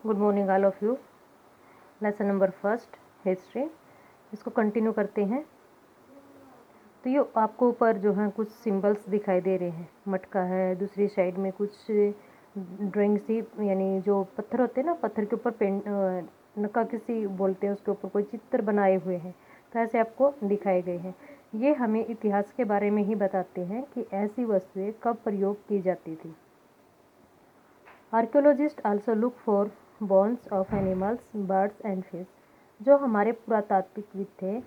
Good morning all of you. Lesson number first history, इसको continue करते हैं। तो ये आपको ऊपर जो है कुछ सिंबल्स दिखाई दे रहे हैं। मटका है, दूसरी साइड में कुछ ड्राइंग सी, यानी जो पत्थर होते हैं ना, पत्थर के ऊपर पेंट नक्काशी बोलते हैं, उसके ऊपर कोई चित्र बनाए हुए हैं। तो ऐसे आपको दिखाए गए हैं। ये हमें इतिहास के बारे में ही बताते हैं कि ऐसी वस्तुएं कब प्रयोग की जाती थी। Archaeologist also look for bones of animals, birds and fish. जो हमारे पुरातात्विकविद थे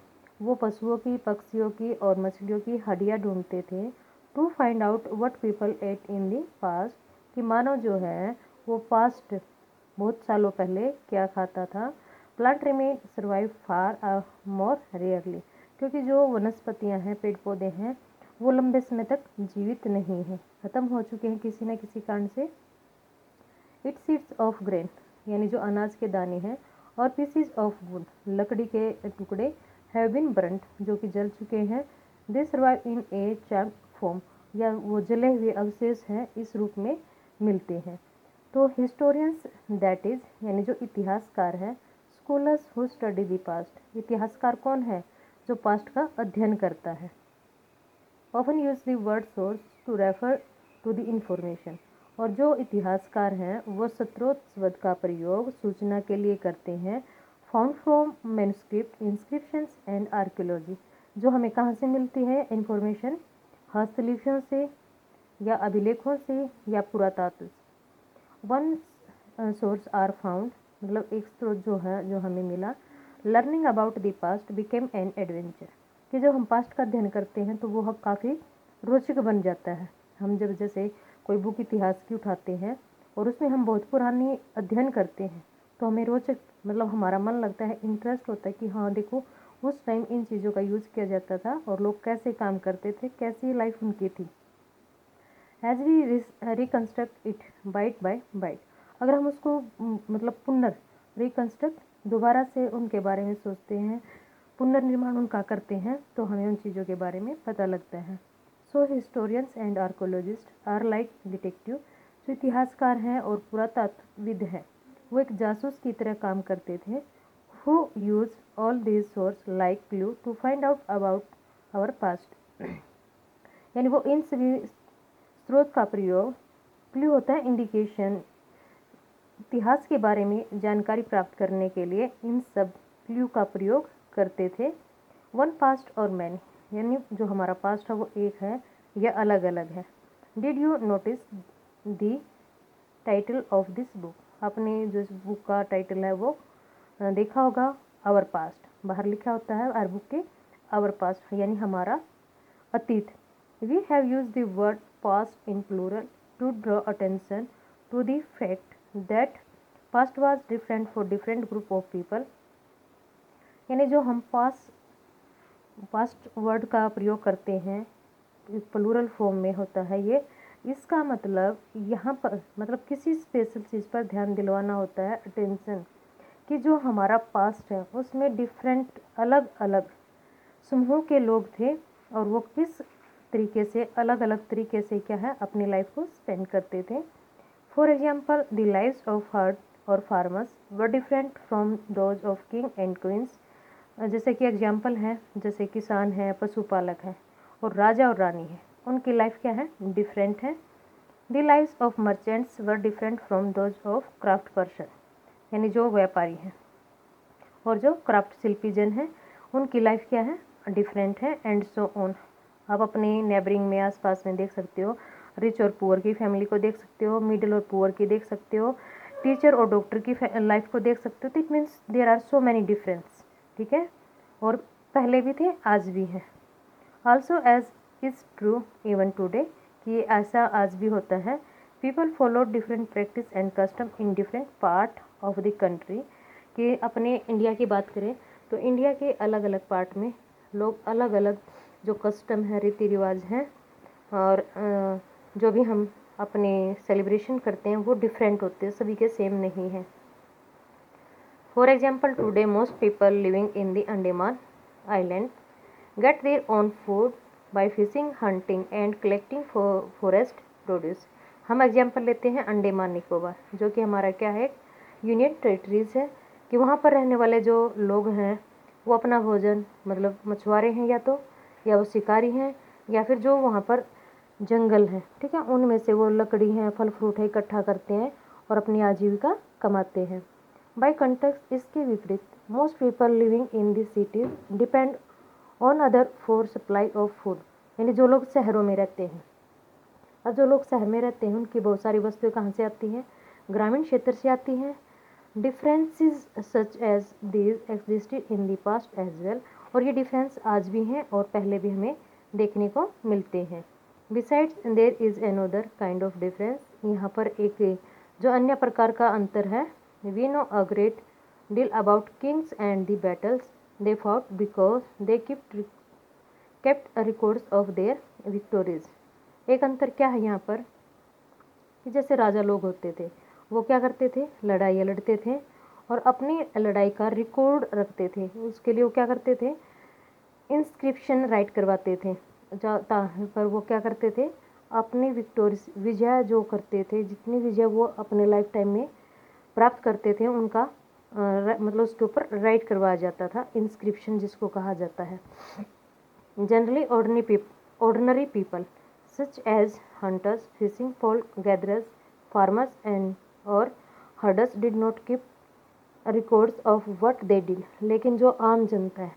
वो पशुओं की, पक्षियों की और मछलियों की हड्डियाँ ढूंढते थे to find out what people ate in the past, कि मानव जो है वो पास्ट बहुत सालों पहले क्या खाता था। प्लांट रिमेन सर्वाइव फार मोर रेयरली, क्योंकि जो वनस्पतियाँ हैं, पेड़ पौधे हैं, वो लंबे समय तक जीवित नहीं हैं, ख़त्म हो चुके हैं किसी न किसी कारण से। इट सीड्स ऑफ ग्रेन, यानी जो अनाज के दाने हैं, और पीसीज ऑफ वुड, लकड़ी के टुकड़े, हैव बीन बर्न्ड, जो कि जल चुके हैं। दे survive in a charm form, या वो जले हुए अवशेष हैं इस रूप में मिलते हैं। तो हिस्टोरियंस दैट इज, यानी जो इतिहासकार है, scholars who study the past. इतिहासकार कौन है? जो पास्ट का अध्ययन करता है। Often use the word source to refer to the information, और जो इतिहासकार हैं वो स्रोत शब्द का प्रयोग सूचना के लिए करते हैं। Found from manuscript, inscriptions and archaeology, जो हमें कहाँ से मिलती है इंफॉर्मेशन? हस्तलिपियों से या अभिलेखों से या पुरातत्व। वन सोर्स आर फाउंड, मतलब एक स्रोत जो है जो हमें मिला। Learning about the past became an adventure, कि जब हम पास्ट का अध्ययन करते हैं तो वो काफ़ी रोचक बन जाता है। हम जब जैसे कोई बुक इतिहास की उठाते हैं और उसमें हम बहुत पुरानी अध्ययन करते हैं तो हमें रोचक, मतलब हमारा मन लगता है, इंटरेस्ट होता है कि हाँ देखो उस टाइम इन चीज़ों का यूज़ किया जाता था और लोग कैसे काम करते थे, कैसी लाइफ उनकी थी। As we reconstruct it bite by bite, अगर हम उसको मतलब रिकन्स्ट्रक्ट, दोबारा से उनके बारे में सोचते हैं, पुनर्निर्माण उनका करते हैं, तो हमें उन चीज़ों के बारे में पता लगता है। So historians and archaeologist are like detective, जो इतिहासकार हैं और पुरातत्वविद हैं, वो एक जासूस की तरह काम करते थे। Who use all these source like clue to find out about our past, यानी वो इन सभी स्रोत का प्रयोग, क्लू होता है इंडिकेशन, इतिहास के बारे में जानकारी प्राप्त करने के लिए इन सब क्लू का प्रयोग करते थे। वन पास्ट और मैनी, यानी जो हमारा पास्ट है वो एक है या अलग अलग है। Did you notice the title of this book, आपने जो इस बुक का टाइटल है वो देखा होगा। आवर पास्ट, बाहर लिखा होता है आवर बुक के, आवर पास्ट यानी हमारा अतीत। We have use the word past in plural to draw attention to the fact that past was different for different group of people, यानी जो हम पास्ट वर्ड का प्रयोग करते हैं प्लूरल फॉर्म में होता है ये, इसका मतलब यहाँ पर मतलब किसी स्पेशल चीज़ पर ध्यान दिलवाना होता है, अटेंशन, कि जो हमारा पास्ट है उसमें डिफरेंट अलग अलग समूह के लोग थे और वो किस तरीके से अलग अलग तरीके से क्या है अपनी लाइफ को स्पेंड करते थे। For example the lives of herd और farmers were different from those of king and queens, जैसे कि एग्जाम्पल है, जैसे किसान है, पशुपालक है और राजा और रानी है, उनकी लाइफ क्या है? डिफरेंट है। The lives of merchants were different from those of craft person, यानी जो व्यापारी हैं और जो क्राफ्ट शिल्पी जन हैं उनकी लाइफ क्या है? डिफरेंट है। एंड सो ऑन, आप अपने नेबरिंग में आसपास में देख सकते हो, रिच और पुअर की फैमिली को देख सकते हो, मिडिल और पुअर की देख सकते हो, टीचर और डॉक्टर की लाइफ को देख सकते हो। तो it means there are so many difference, ठीक है, और पहले भी थे, आज भी हैं। Also as is true even today, कि ऐसा आज भी होता है। People follow different practice and custom in different part of the country, कि अपने इंडिया की बात करें तो इंडिया के अलग अलग पार्ट में लोग अलग अलग जो कस्टम है, रीति रिवाज हैं और जो भी हम अपने सेलिब्रेशन करते हैं वो डिफरेंट होते हैं, सभी के सेम नहीं हैं। For example today most people living in the Andaman island get their own food by fishing, hunting and collecting forest produce. हम एग्जाम्पल लेते हैं अंडमान निकोबार, जो कि हमारा क्या है? यूनियन टेरिटरीज है कि वहाँ पर रहने वाले जो लोग हैं वो अपना भोजन, मतलब मछुआरे हैं या वो शिकारी हैं, या फिर जो वहाँ पर जंगल है, ठीक है, उनमें से वो लकड़ी है, फल फ्रूट है, इकट्ठा करते हैं और अपनी आजीविका कमाते हैं। बाय कंटेक्स्ट इसके विपरीत most people living in the cities depend on other for supply of food, यानी जो लोग शहरों में रहते हैं, और जो लोग शहर में रहते हैं उनकी बहुत सारी वस्तुएं कहाँ से आती हैं, ग्रामीण क्षेत्र से आती हैं। Differences such as these existed in the past as well, और ये डिफरेंस आज भी हैं और पहले भी हमें देखने को मिलते हैं। Besides there is another kind of difference, यहाँ पर एक जो अन्य प्रकार का अंतर है। We know a great deal about kings and the battles they fought because they kept records of their victories. एक अंतर क्या है यहाँ पर कि जैसे राजा लोग होते थे वो क्या करते थे, लड़ाइयाँ लड़ते थे और अपनी लड़ाई का रिकॉर्ड रखते थे। उसके लिए वो क्या करते थे, इंस्क्रिप्शन राइट करवाते थे। पर वो क्या करते थे, अपनी विजय जो करते थे, जितनी विजय वो अपने लाइफ टाइम में प्राप्त करते थे उनका मतलब उसके ऊपर राइट करवाया जाता था, इंस्क्रिप्शन जिसको कहा जाता है। Generally ordinary people such as hunters, fishing pole gatherers, farmers and or herders did not keep records of what they did। लेकिन जो आम जनता है,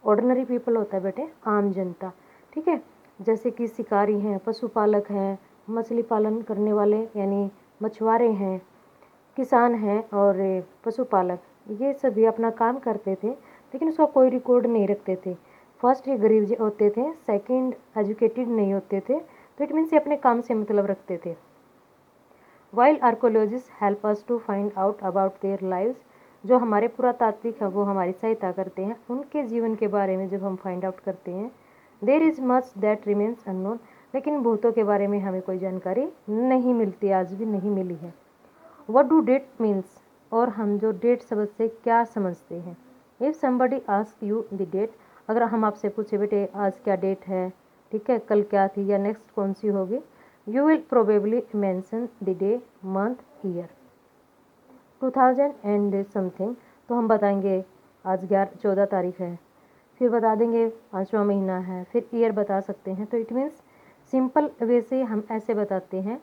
ऑर्डिनरी पीपल होता है बेटे, आम जनता, ठीक है, जैसे कि शिकारी हैं, पशुपालक हैं, मछली पालन करने वाले यानी मछुआरे हैं, किसान हैं और पशुपालक, ये सभी अपना काम करते थे लेकिन उसका कोई रिकॉर्ड नहीं रखते थे। फर्स्ट ये गरीब होते थे, सेकंड एजुकेटेड नहीं होते थे, तो इट मीन्स ये अपने काम से मतलब रखते थे। While archaeologist help us to find out about their lives, जो हमारे पुरातात्विक हैं वो हमारी सहायता करते हैं उनके जीवन के बारे में जब हम फाइंड आउट करते हैं। There is much that remains unknown, लेकिन भूतों के बारे में हमें कोई जानकारी नहीं मिलती, आज भी नहीं मिली है। व्हाट डू डेट मीन्स, और हम जो डेट शब्द से क्या समझते हैं। If somebody ask you the date, अगर हम आपसे पूछे बेटे आज क्या डेट है, ठीक है, कल क्या थी या नेक्स्ट कौन सी होगी, you will probably mention the day, month, year. 2000 and something, तो हम बताएंगे आज 14 तारीख है, फिर बता देंगे 5वां महीना है, फिर ईयर बता सकते हैं। तो इट मीन्स सिंपल वे से हम ऐसे बताते हैं,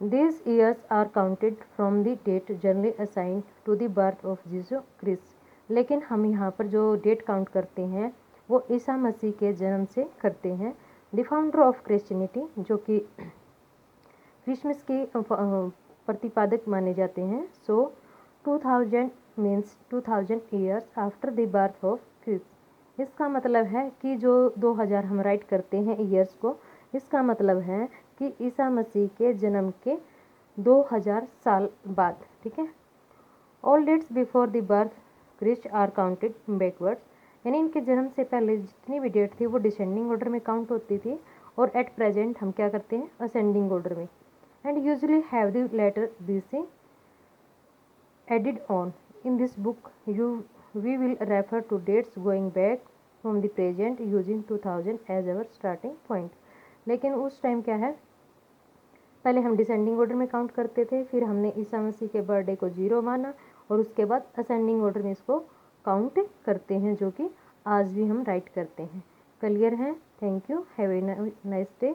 These years are counted from the date generally assigned to the birth of Jesus Christ। लेकिन हम यहाँ पर जो डेट काउंट करते हैं वो ईसा मसीह के जन्म से करते हैं। द फाउंडर ऑफ क्रिश्चियनिटी, जो कि क्रिसमस के प्रतिपादक माने जाते हैं। So 2000 means 2000 years after the birth of Christ. इसका मतलब है कि जो 2000 हम राइट करते हैं ईयर्स को, इसका मतलब है कि ईसा मसीह के जन्म के 2000 साल बाद, ठीक है। All dates before the birth Christ are counted backwards, यानी इनके जन्म से पहले जितनी भी डेट थी वो डिसेंडिंग ऑर्डर में काउंट होती थी, और एट प्रेजेंट हम क्या करते हैं, असेंडिंग ऑर्डर में। And usually have the letter BC added on. In this book we will refer to dates going back from the present using 2000 as our starting point. लेकिन उस टाइम क्या है, पहले हम डिसेंडिंग ऑर्डर में count करते थे, फिर हमने ईसा मसीह के बर्थडे को 0 माना और उसके बाद असेंडिंग ऑर्डर में इसको काउंट करते हैं, जो कि आज भी हम राइट करते हैं। क्लियर है? Thank you, have a nice day.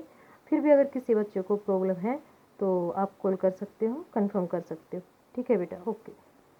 फिर भी अगर किसी बच्चे को प्रॉब्लम है तो आप कॉल कर सकते हो, कंफर्म कर सकते हो। ठीक है बेटा, ओके।